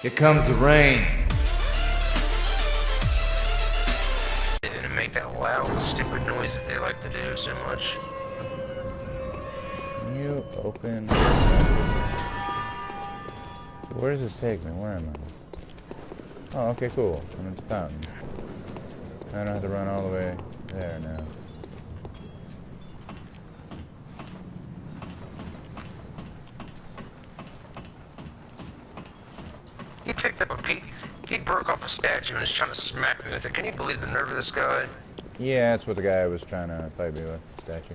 Here comes the rain. And make that loud, stupid noise that they like to do so much. Can you open? Where does this take me? Where am I? Oh, okay, cool. I'm at the fountain. I don't have to run all the way there now. He picked up a piece. He broke off a statue and is trying to smack me with it. Can you believe the nerve of this guy? Yeah, that's what the guy was trying to fight me with, the statue.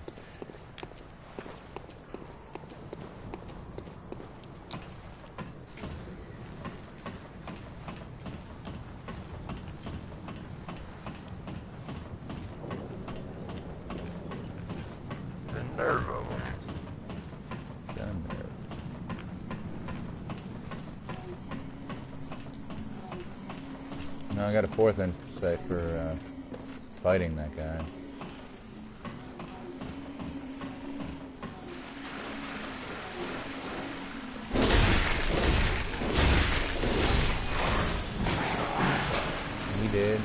The nerve of him. Done there. No, I got a fourth insight for fighting that guy. He did.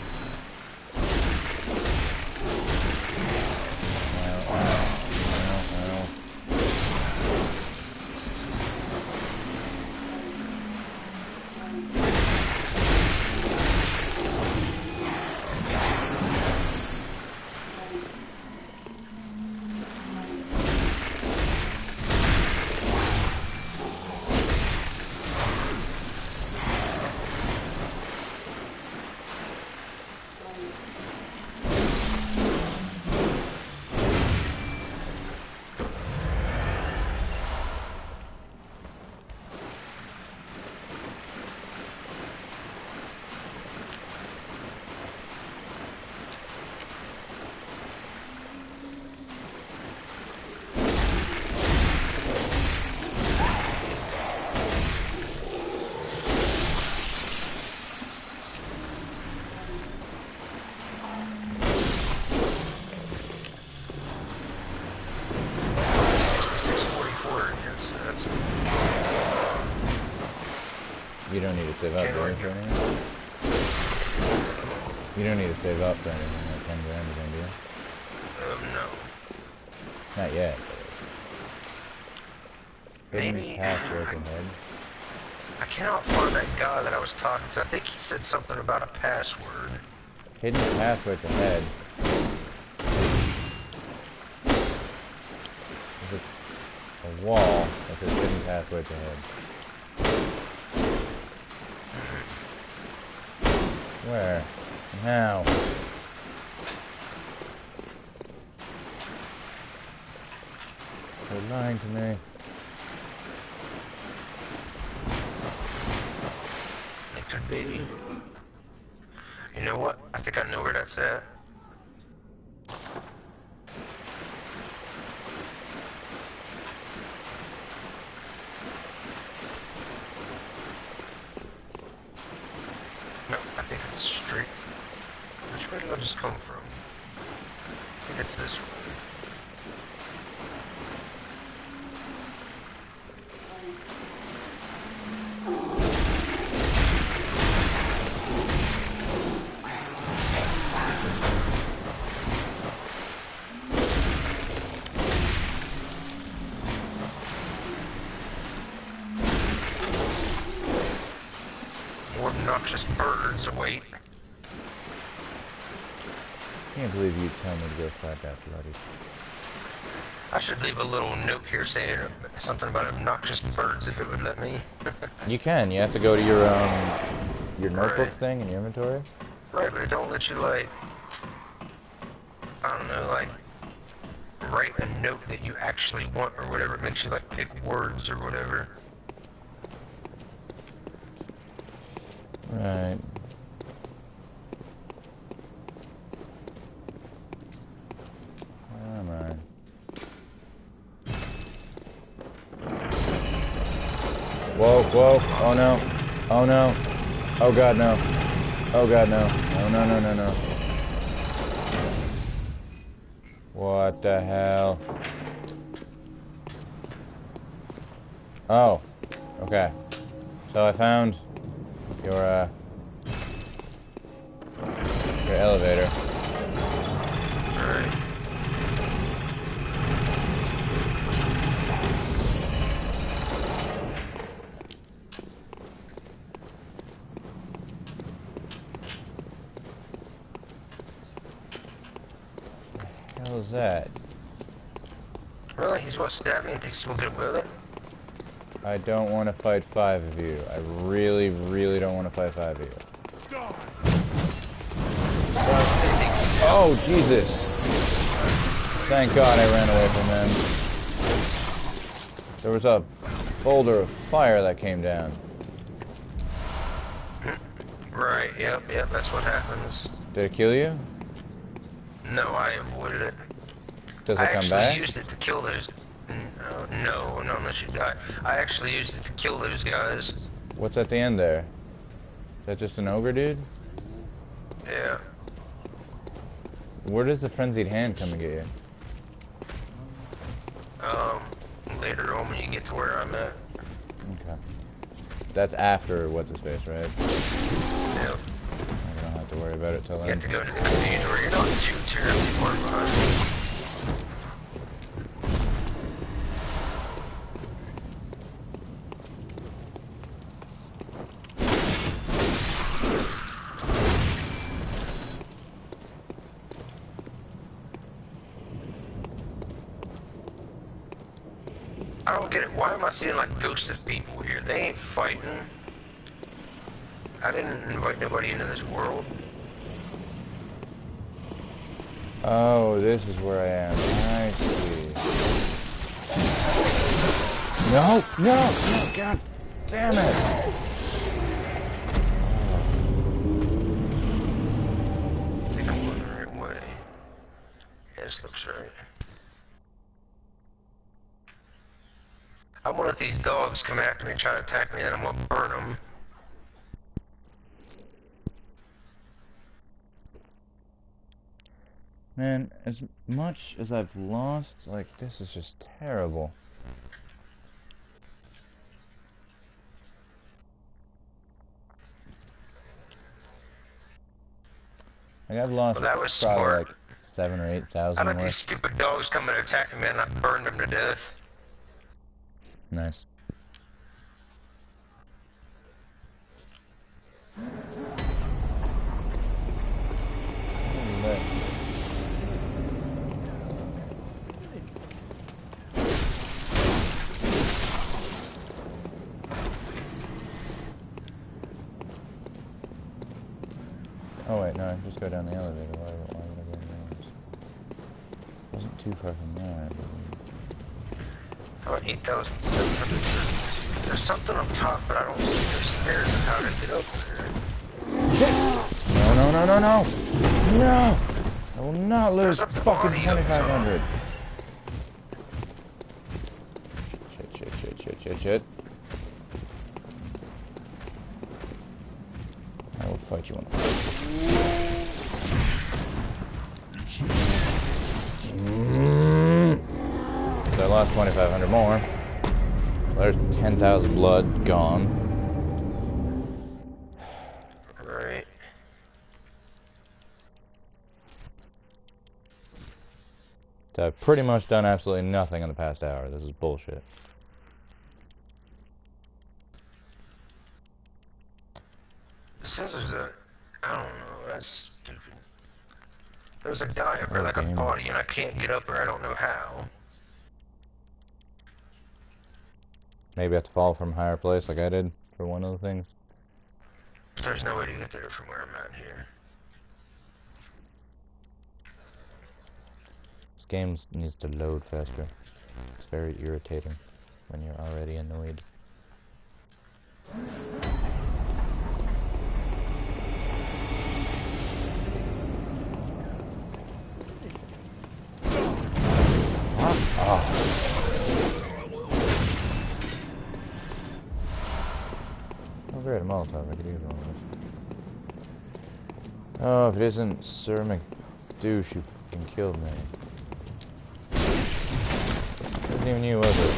You don't need to save up, do you, for anything? You don't need to save up for anything, like 10 grand or anything, do you? No. Not yet. Maybe. Password in head. I cannot find that guy that I was talking to. I think he said something about a password. Hidden pathway to head. There's a wall that says hidden pathway to head. Where? How? They're lying to me. It could be. You know what? I think I know where that's at. No, I think it's straight. Which way did I just come from? I think it's this way. More obnoxious birds await. Can't believe you tell me to go fight that bloody. I should leave a little note here saying something about obnoxious birds if it would let me. You can. You have to go to your notebook thing in your inventory. Right, but it don't let you, like, I don't know, like, write a note that you actually want or whatever. It makes you, like, pick words or whatever. Right. Where am I? Whoa, whoa, oh no, oh no, oh god no, oh god no, oh no, no, no, no. What the hell? Oh, okay. So I found your elevator. Alright. What the hell is that? Really? He's what, stabbed me and thinks he'll get away with it? I don't want to fight 5 of you. I really, really don't want to fight 5 of you. Oh, Jesus! Thank God I ran away from them. There was a boulder of fire that came down. Right, yep, that's what happens. Did it kill you? No, I avoided it. Does it I come back? actually used it to kill those... No, unless you die. I actually used it to kill those guys. What's at the end there? Is that just an ogre dude? Yeah. Where does the frenzied hand come and get you? Later on when you get to where I'm at. Okay. That's after what's his face, right? Yep. I don't have to worry about it till You then. have to go to the cathedral. You're not too terribly far behind. I don't get it. Why am I seeing like ghosts of people here? They ain't fighting. I didn't invite nobody into this world. Oh, this is where I am. I see. No, no, no, God damn it. I think I'm going the right way. Yeah, this looks right. I won't let these dogs come after me and try to attack me, then I'm gonna burn them. Man, as much as I've lost, like, this is just terrible. Like, I've lost Well, that was probably smart. like 7 or 8,000 I let worth. these stupid dogs come and attack me and I burned them to death. Nice. Oh wait, no, just go down the elevator. Why would I go in there? Wasn't too far from there. Oh, 8,700. There's something up top, but I don't see those stairs and how to get up there. No, no, no, no, no! No! I will not lose fucking 2,500. Shit. I will fight you on the So I lost 2,500 more. There's 10,000 blood gone. Right. So I've pretty much done absolutely nothing in the past hour. This is bullshit. It says there's a... I don't know, that's stupid. There's a guy up there, Oh, like damn. a body, and I can't get up there, I don't know how. Maybe I have to fall from a higher place like I did for one of the things. There's no way to get there from where I'm at here. This game needs to load faster. It's very irritating when you're already annoyed. Oh great, a Molotov, I could use one of those. Oh, if it isn't Sir McDouche who fucking killed me. It wasn't even you, was it?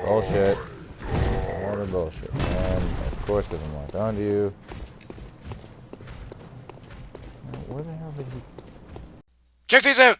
Bullshit. That More bullshit. And of course doesn't walk onto you. Now, where the hell did he... Check these out!